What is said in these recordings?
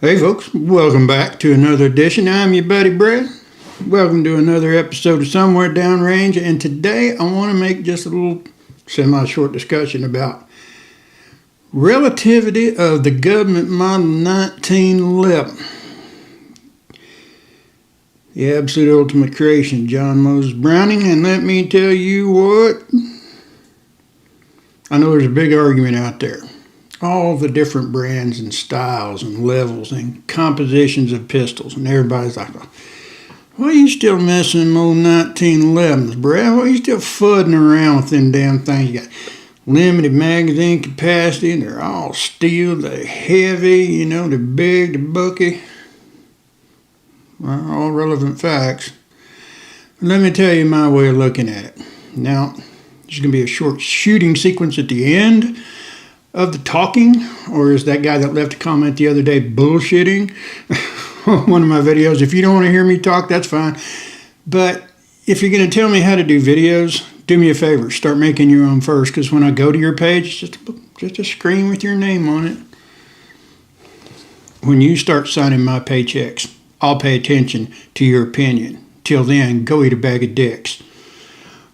Hey folks, welcome back to another edition. I'm your buddy Brad. Welcome to another episode of Somewhere Downrange, and today I want to make just a little semi-short discussion about relativity of the Gubmint Model 1911. The absolute ultimate creation, John Moses Browning, and let me tell you what, I know there's a big argument out there. All the different brands and styles and levels and compositions of pistols, and everybody's like, why are you still messing with old 1911s, Brad? Why are you still fudding around with them damn things? You got limited magazine capacity, and they're all steel, they're heavy, they're big, they're bulky. Well, all relevant facts. But let me tell you my way of looking at it. Now, there's going to be a short shooting sequence at the end of the talking, or is that guy that left a comment the other day bullshitting one of my videos? If you don't want to hear me talk, that's fine. But if you're going to tell me how to do videos, do me a favor, start making your own first, because when I go to your page, just a screen with your name on it. When you start signing my paychecks, I'll pay attention to your opinion. Till then, go eat a bag of dicks.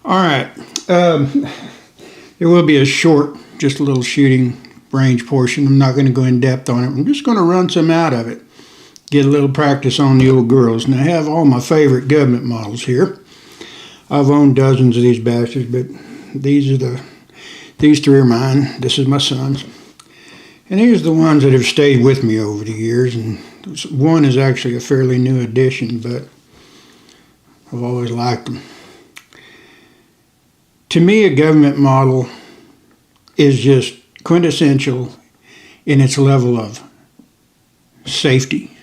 All right. There will be a short, just a little shooting range portion. I'm not going to go in depth on it. I'm just going to run some out of it. Get a little practice on the old girls. And I have all my favorite Gubmint models here. I've owned dozens of these bastards, but these three are mine. This is my son's. And here's the ones that have stayed with me over the years. And one is actually a fairly new addition, but I've always liked them. To me, a Gubmint model is just quintessential in its level of safety.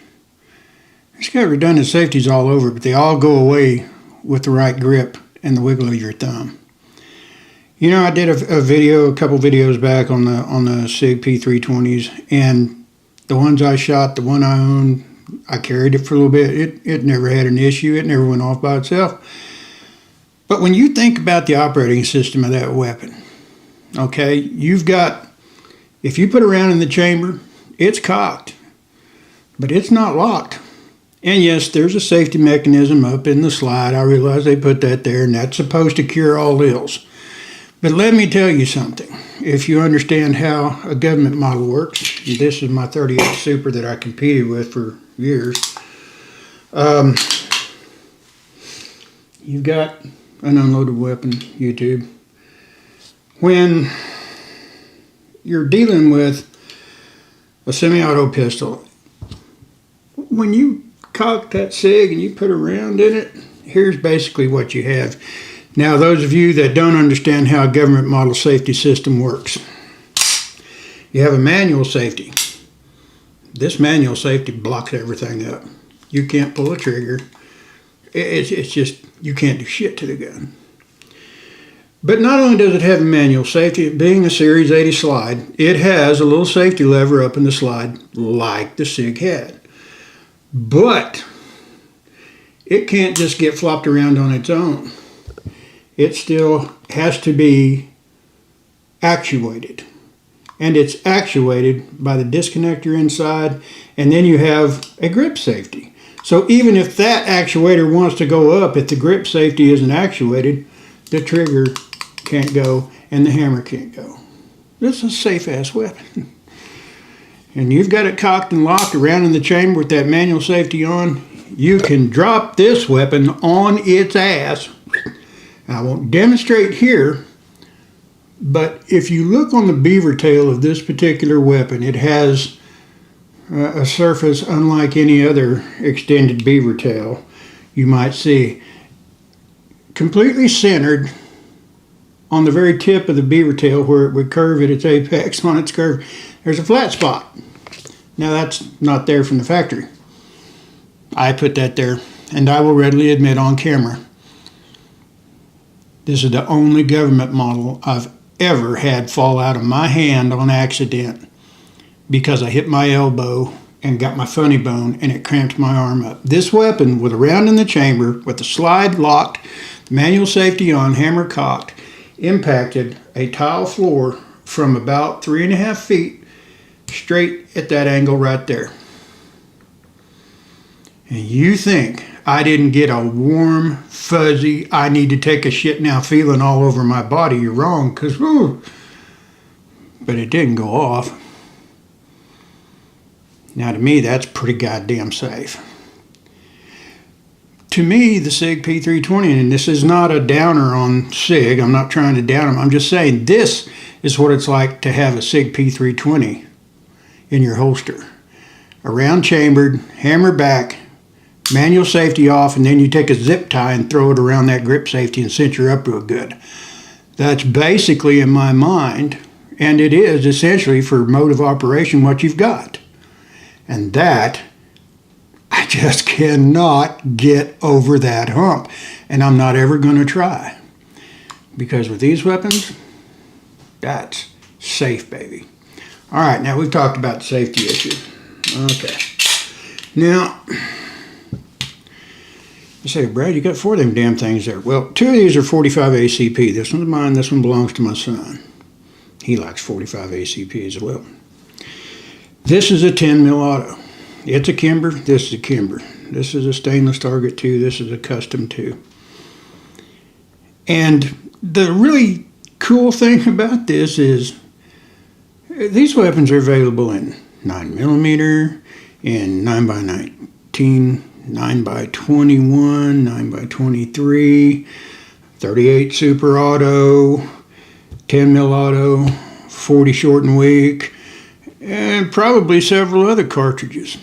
It's got redundant safeties all over, but they all go away with the right grip and the wiggle of your thumb. I did a couple videos back on the SIG P320s, and the ones I shot, the one I owned, I carried it for a little bit. It never had an issue. It never went off by itself. But when you think about the operating system of that weapon, okay, if you put a round in the chamber, it's cocked, but it's not locked. And yes, there's a safety mechanism up in the slide. I realize they put that there, and that's supposed to cure all ills. But let me tell you something. If you understand how a Gubmint model works, this is my 38 Super that I competed with for years. You've got an unloaded weapon, YouTube. When you're dealing with a semi-auto pistol, when you cock that SIG and you put a round in it, here's basically what you have. Now, those of you that don't understand how a Gubmint model safety system works, you have a manual safety. This manual safety blocks everything up. You can't pull a trigger. It's just, you can't do shit to the gun. But not only does it have a manual safety, it being a Series 80 slide, it has a little safety lever up in the slide like the SIG had. But it can't just get flopped around on its own. It still has to be actuated. And it's actuated by the disconnector inside, and then you have a grip safety. So even if that actuator wants to go up, if the grip safety isn't actuated, the trigger can't go and the hammer can't go. This is a safe-ass weapon. And you've got it cocked and locked around in the chamber with that manual safety on. You can drop this weapon on its ass. I won't demonstrate here, but if you look on the beaver tail of this particular weapon, it has a surface unlike any other extended beaver tail you might see. Completely centered on the very tip of the beaver tail where it would curve at its apex on its curve, there's a flat spot. Now that's not there from the factory. I put that there, and I will readily admit on camera, this is the only Gubmint model I've ever had fall out of my hand on accident because I hit my elbow and got my funny bone and it cramped my arm up. This weapon with a round in the chamber with the slide locked, manual safety on, hammer cocked, impacted a tile floor from about 3.5 feet straight at that angle right there. and you think I didn't get a warm, fuzzy, I need to take a shit now feeling all over my body, you're wrong, because, but it didn't go off. Now, to me, that's pretty goddamn safe. To me, the SIG P320, and this is not a downer on SIG, I'm not trying to down them, I'm just saying this is what it's like to have a SIG P320 in your holster. A round chambered, hammer back, manual safety off, and then you take a zip tie and throw it around that grip safety and cinch her up real good. That's basically, in my mind, and it is essentially for mode of operation, what you've got. And that, I just cannot get over that hump. And I'm not ever going to try. Because with these weapons, that's safe, baby. All right, now we've talked about the safety issue. Okay. Now, you say, Brad, you got 4 of them damn things there. Well, 2 of these are 45 ACP. This one's mine, this one belongs to my son. He likes 45 ACP as well. This is a 10 mil auto. It's a Kimber, this is a Kimber. This is a stainless target 2, this is a custom 2. And the really cool thing about this is these weapons are available in 9mm, in 9x19, 9x21, 9x23, 38 super auto, 10 mil auto, 40 short and weak, and probably several other cartridges.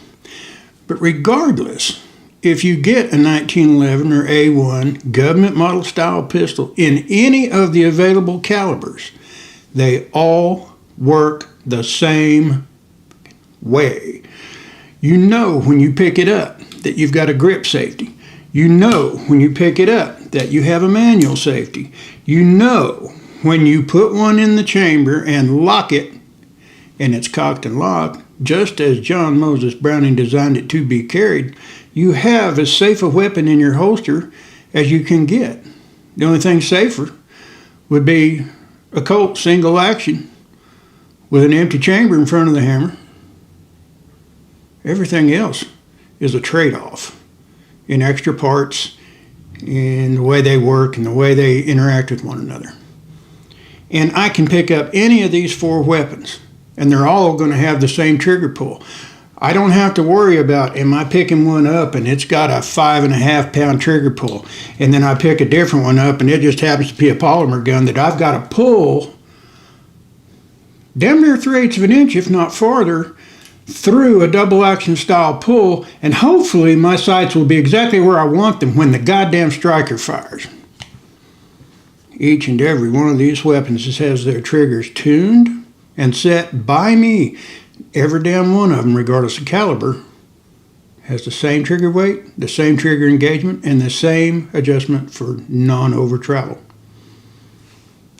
But regardless, if you get a 1911 or A1 Gubmint model style pistol in any of the available calibers, they all work the same way. You know when you pick it up that you've got a grip safety. You know when you pick it up that you have a manual safety. You know when you put one in the chamber and lock it, and it's cocked and locked, just as John Moses Browning designed it to be carried, you have as safe a weapon in your holster as you can get. The only thing safer would be a Colt single action with an empty chamber in front of the hammer. Everything else is a trade-off in extra parts, in the way they work and the way they interact with one another. And I can pick up any of these 4 weapons, and they're all going to have the same trigger pull. I don't have to worry about, am I picking one up and it's got a 5.5 pound trigger pull, and then I pick a different one up and it just happens to be a polymer gun that I've got to pull damn near 3/8 of an inch, if not farther, through a double action style pull, and hopefully my sights will be exactly where I want them when the goddamn striker fires. Each and every one of these weapons has their triggers tuned and set by me. Every damn one of them, regardless of caliber, has the same trigger weight, the same trigger engagement, and the same adjustment for non-over travel.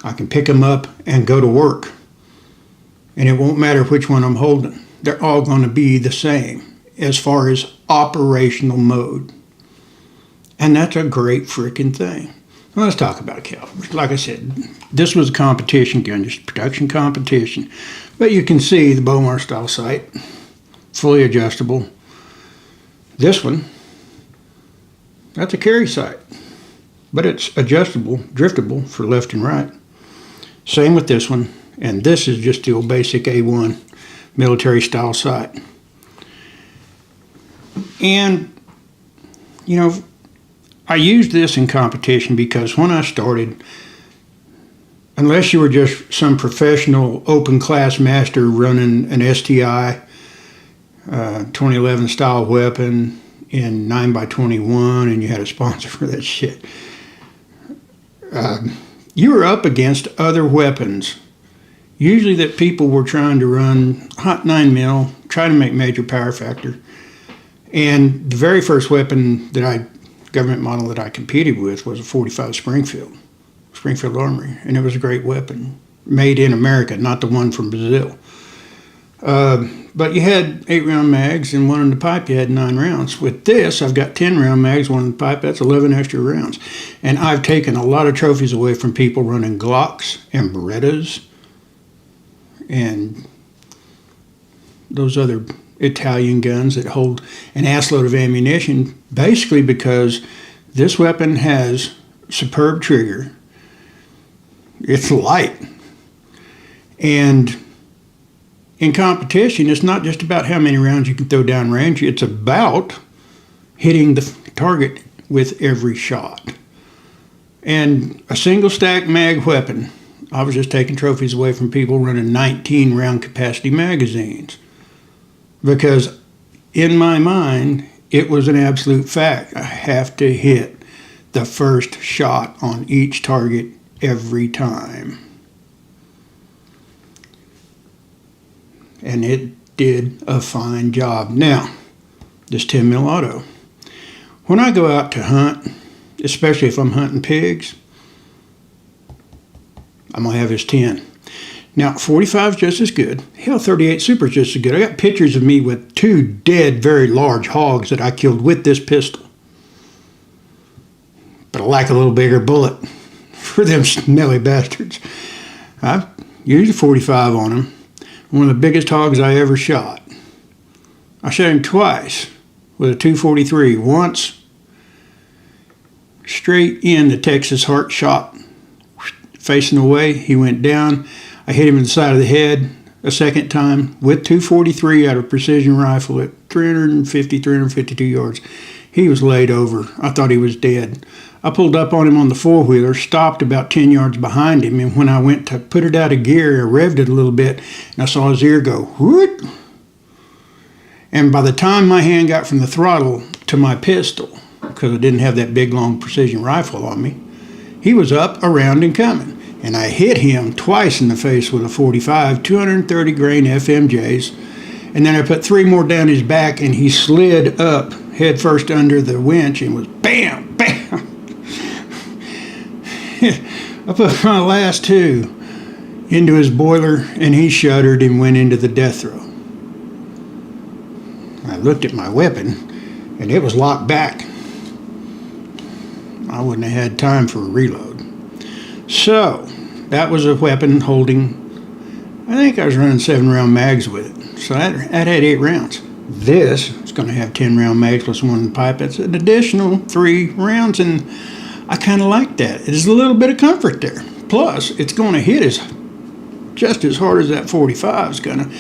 I can pick them up and go to work, and it won't matter which one I'm holding. They're all going to be the same as far as operational mode. And that's a great freaking thing. Well, let's talk about calibers. Like I said, this was a competition gun, just production competition. But you can see the Bowmar style sight, fully adjustable. This one, that's a carry sight, but it's adjustable, driftable for left and right. Same with this one, and this is just the old basic A1 military style sight. And, you know, I used this in competition because when I started, unless you were just some professional open class master running an STI 2011 style weapon in 9x21 and you had a sponsor for that shit, you were up against other weapons, usually that people were trying to run hot 9mm, trying to make major power factor. And the very first weapon that government model that I competed with was a 45 Springfield Armory, and it was a great weapon, made in America, not the one from Brazil. But you had 8-round mags, and one in the pipe you had 9 rounds. With this, I've got 10-round mags, one in the pipe, that's 11 extra rounds. And I've taken a lot of trophies away from people running Glocks and Berettas and those other Italian guns that hold an assload of ammunition, basically because this weapon has superb trigger. It's light. And in competition, it's not just about how many rounds you can throw down range. It's about hitting the target with every shot. And a single stack mag weapon, I was just taking trophies away from people running 19 round capacity magazines. Because in my mind, it was an absolute fact. I have to hit the first shot on each target every time. And it did a fine job. Now, this 10 mil auto. When I go out to hunt, especially if I'm hunting pigs, I'm going to have this 10. Now, 45 is just as good. Hell, 38 Super is just as good. I got pictures of me with 2 dead, very large hogs that I killed with this pistol. But I like a little bigger bullet for them smelly bastards. I used a 45 on him. One of the biggest hogs I ever shot. I shot him twice with a 243. Once straight in the Texas heart shot, facing away. He went down. I hit him in the side of the head a second time with 243 out of a precision rifle at 352 yards. He was laid over. I thought he was dead. I pulled up on him on the four-wheeler, stopped about 10 yards behind him, and when I went to put it out of gear, I revved it a little bit, and I saw his ear go, whoop. And by the time my hand got from the throttle to my pistol, because I didn't have that big, long precision rifle on me, he was up, around, and coming. And I hit him twice in the face with a 45, 230 grain FMJs, and then I put 3 more down his back, and he slid up head first under the winch and was bam, bam. I put my last 2 into his boiler, and he shuddered and went into the death throw. I looked at my weapon, and it was locked back. I wouldn't have had time for a reload. So, that was a weapon holding, I think I was running 7-round mags with it. So that had 8 rounds. This is going to have 10-round mags plus 1 pipe. That's an additional 3 rounds, and I kind of like that. There's a little bit of comfort there. Plus, it's going to hit just as hard as that 45 is going to.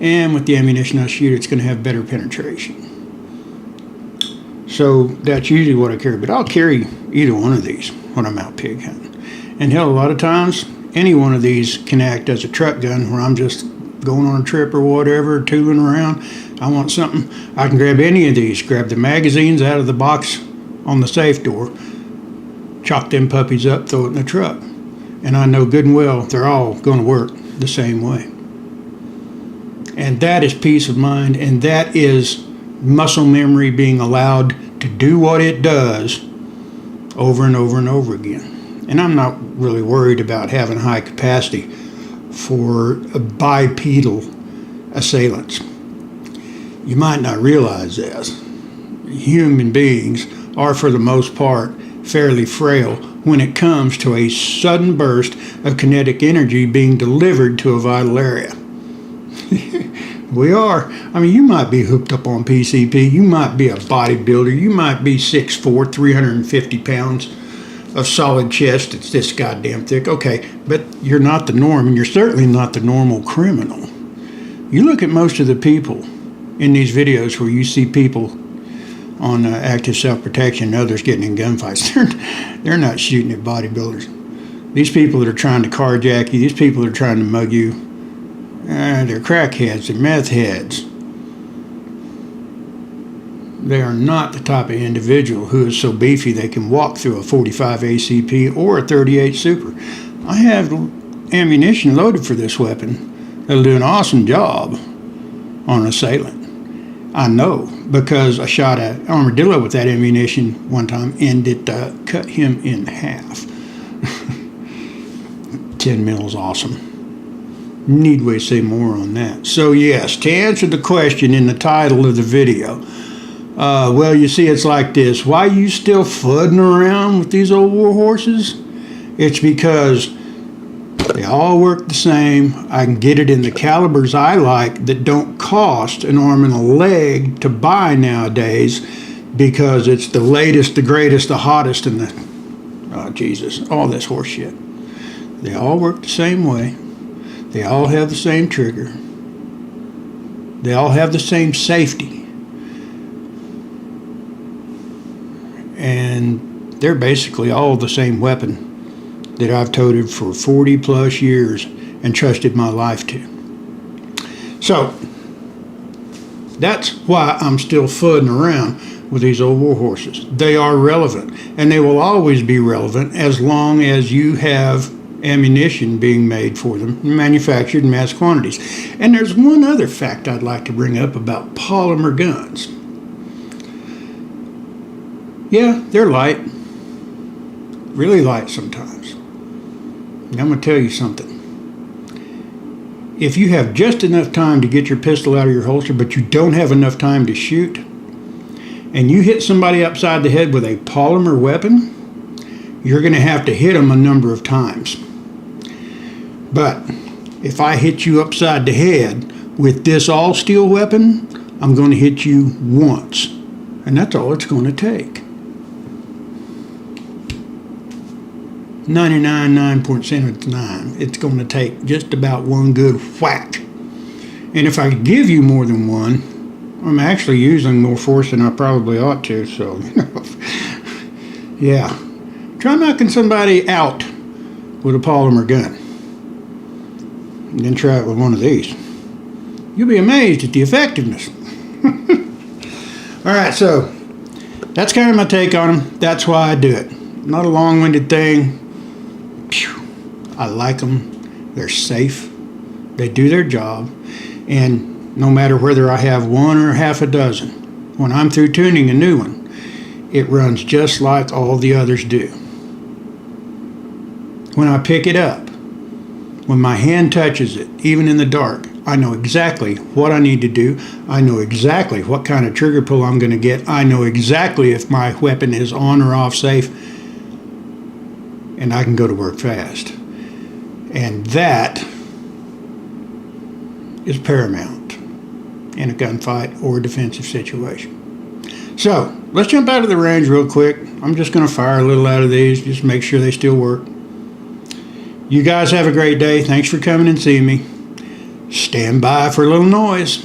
And with the ammunition I shoot, it's going to have better penetration. So that's usually what I carry. But I'll carry either one of these when I'm out pig hunting. And hell, a lot of times, any one of these can act as a truck gun where I'm just going on a trip or whatever, tooling around. I want something. I can grab any of these. Grab the magazines out of the box on the safe door. Chalk them puppies up, throw it in the truck. And I know good and well they're all going to work the same way. And that is peace of mind, and that is muscle memory being allowed to do what it does over and over and over again. And I'm not really worried about having high capacity for bipedal assailants. You might not realize this. Human beings are, for the most part, fairly frail when it comes to a sudden burst of kinetic energy being delivered to a vital area. We are. I mean, you might be hooked up on PCP. You might be a bodybuilder. You might be 6'4", 350 pounds of solid chest. It's this goddamn thick. Okay, but you're not the norm, and you're certainly not the normal criminal. You look at most of the people in these videos where you see people on active self-protection and others getting in gunfights. They're not shooting at bodybuilders. These people that are trying to carjack you, these people that are trying to mug you, they're crackheads, they're meth heads. They are not the type of individual who is so beefy they can walk through a 45 ACP or a 38 Super. I have ammunition loaded for this weapon that'll do an awesome job on an assailant. I know, because I shot an armadillo with that ammunition one time and it cut him in half. 10 mil is awesome. Need we say more on that? So yes, to answer the question in the title of the video, well, you see, it's like this. Why are you still fudding around with these old war horses? It's because They all work the same. I can get it in the calibers I like that don't cost an arm and a leg to buy nowadays, because it's the latest, the greatest, the hottest, and the, oh Jesus, all this horse shit. They all work the same way. They all have the same trigger. They all have the same safety. And they're basically all the same weapon that I've toted for 40 plus years and trusted my life to. So that's why I'm still fudding around with these old war horses. They are relevant, and they will always be relevant as long as you have ammunition being made for them, manufactured in mass quantities. And there's one other fact I'd like to bring up about polymer guns. Yeah, they're light, really light sometimes. And I'm going to tell you something. If you have just enough time to get your pistol out of your holster, but you don't have enough time to shoot, and you hit somebody upside the head with a polymer weapon, you're going to have to hit them a number of times. But if I hit you upside the head with this all steel weapon, I'm going to hit you once. And that's all it's going to take. 99.9%, it's going to take just about one good whack. And if I give you more than one, I'm actually using more force than I probably ought to, so yeah. Try knocking somebody out with a polymer gun. And then try it with one of these. You'll be amazed at the effectiveness. Alright, so that's kind of my take on them. That's why I do it. Not a long-winded thing. I like them. They're safe. They do their job. And no matter whether I have one or half a dozen, when I'm through tuning a new one, it runs just like all the others do. When I pick it up, when my hand touches it, even in the dark, I know exactly what I need to do. I know exactly what kind of trigger pull I'm going to get. I know exactly if my weapon is on or off safe, and I can go to work fast. And that is paramount in a gunfight or a defensive situation. So let's jump out of the range real quick. I'm just going to fire a little out of these, just make sure they still work. You guys have a great day. Thanks for coming and seeing me. Stand by for a little noise.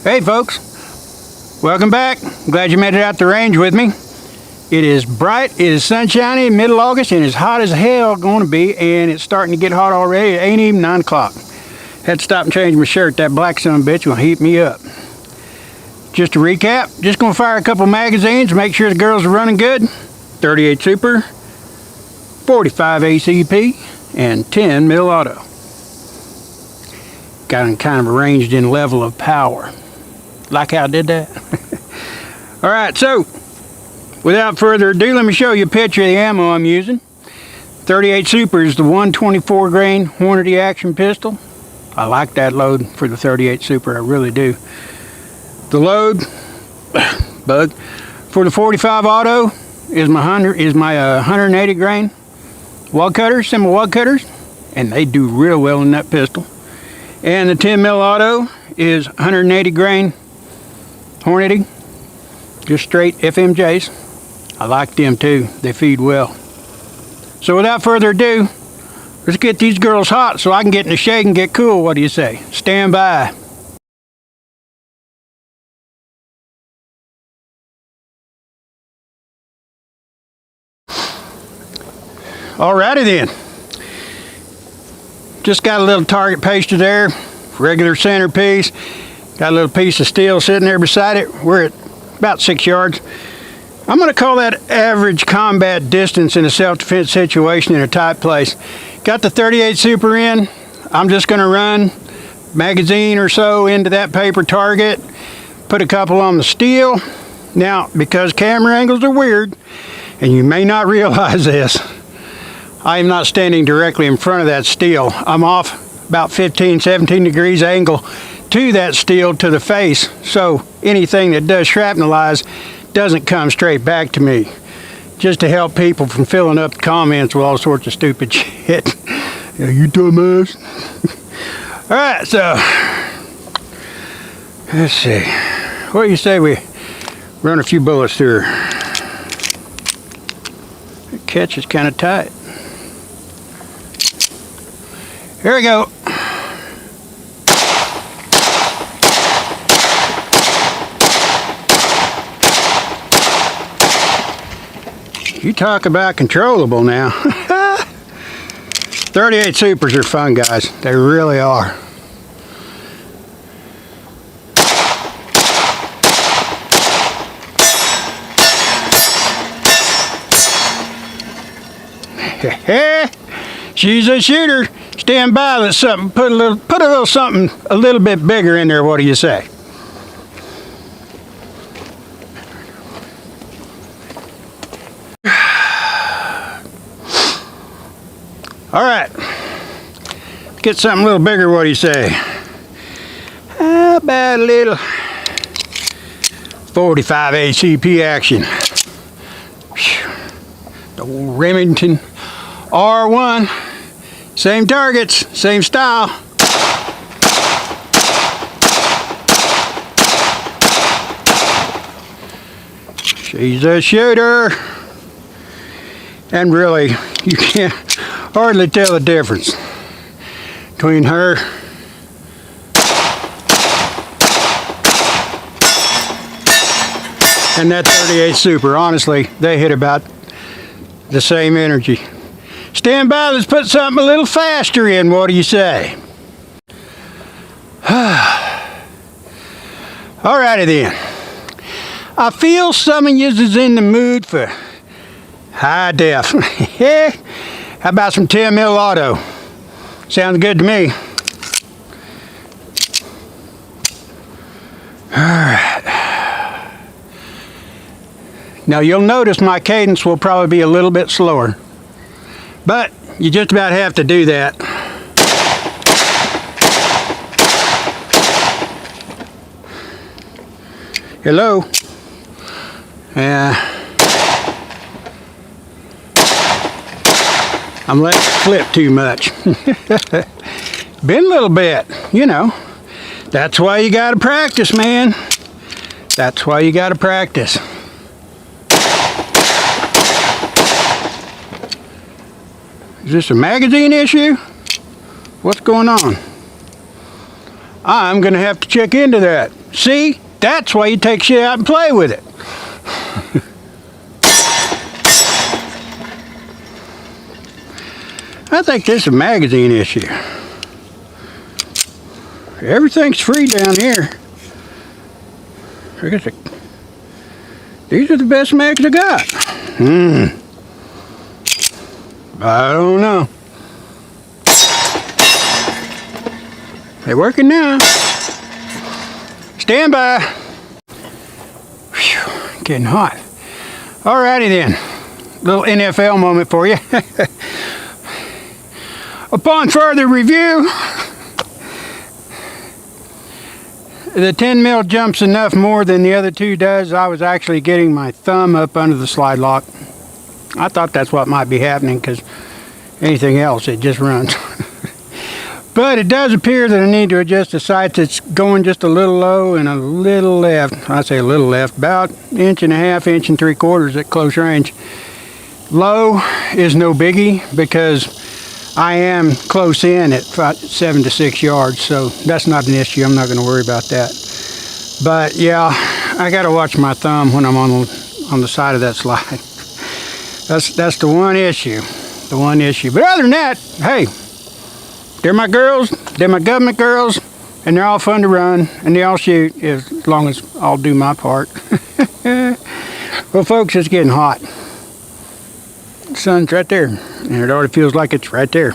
Hey folks, welcome back. Glad you made it out the range with me. It is bright, it is sunshiny, middle August, and it's hot as hell going to be, and it's starting to get hot already. It ain't even 9 o'clock. Had to stop and change my shirt. That black son of a bitch will heat me up. Just to recap, just gonna fire a couple magazines, make sure the girls are running good. 38 Super, 45 ACP, and 10 mil auto. Got them kind of arranged in level of power. Like how I did that? Alright, so without further ado, let me show you a picture of the ammo I'm using. 38 Super is the 124 grain Hornady action pistol. I like that load for the 38 Super, I really do. The load bug for the 45 auto is my 180 grain wad cutters, semi wad cutters, and they do real well in that pistol. And the 10 mil auto is 180 grain Hornady, just straight FMJs. I like them too, they feed well. So without further ado, let's get these girls hot so I can get in the shade and get cool. What do you say? Stand by. Alrighty then. Just got a little target paster there, regular centerpiece. Got a little piece of steel sitting there beside it. We're at about 6 yards. I'm going to call that average combat distance in a self-defense situation in a tight place. Got the 38 Super in. I'm just going to run magazine or so into that paper target, put a couple on the steel. Now, because camera angles are weird, and you may not realize this, I am not standing directly in front of that steel. I'm off about 15, 17 degrees angle to that steel to the face, so anything that does shrapnelize doesn't come straight back to me, just to help people from filling up the comments with all sorts of stupid shit. Yeah, you dumbass. All right, so let's see. What do you say we run a few bullets through her? The catch is kind of tight. Here we go. You talk about controllable now. 38 Supers are fun, guys. They really are. She's a shooter. Stand by. Let's something. Put a little something a little bit bigger in there. What do you say? All right, get something a little bigger. What do you say? How about a little 45 ACP action? The old Remington R1, same targets, same style. She's a shooter, and really, you can't hardly tell the difference between her and that 38 Super. Honestly, they hit about the same energy. Stand by, let's put something a little faster in. What do you say? Alrighty then. I feel some of you is in the mood for high def. Yeah. How about some 10 mil auto? Sounds good to me. Alright. Now you'll notice my cadence will probably be a little bit slower, but you just about have to do that. Hello? I'm letting it flip too much. Been a little bit, you know. That's why you gotta practice, man. That's why you gotta practice. Is this a magazine issue? What's going on? I'm gonna have to check into that. See? That's why you take shit out and play with it. I think this is a magazine issue. Everything's free down here. These are the best mags I got. I don't know. They're working now. Stand by. Whew, getting hot. Alrighty then. Little NFL moment for you. Upon further review, the 10 mil jumps enough more than the other two does. I was actually getting my thumb up under the slide lock. I thought that's what might be happening, because anything else, it just runs. But it does appear that I need to adjust the sights. It's going just a little low and a little left. I say a little left, about 1.5 inches, 1 3/4 at close range. Low is no biggie, because I am close in at 7 to 6 yards, so that's not an issue. I'm not going to worry about that. But yeah, I got to watch my thumb when I'm on the side of that slide. That's the one issue. The one issue. But other than that, hey, they're my girls. They're my government girls, and they're all fun to run, and they all shoot as long as I'll do my part. Well, folks, it's getting hot. The sun's right there, and it already feels like it's right there.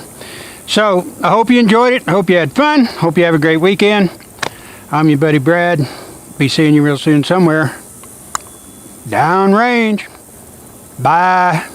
So, I hope you enjoyed it. I hope you had fun. Hope you have a great weekend. I'm your buddy Brad. Be seeing you real soon somewhere. Downrange. Bye.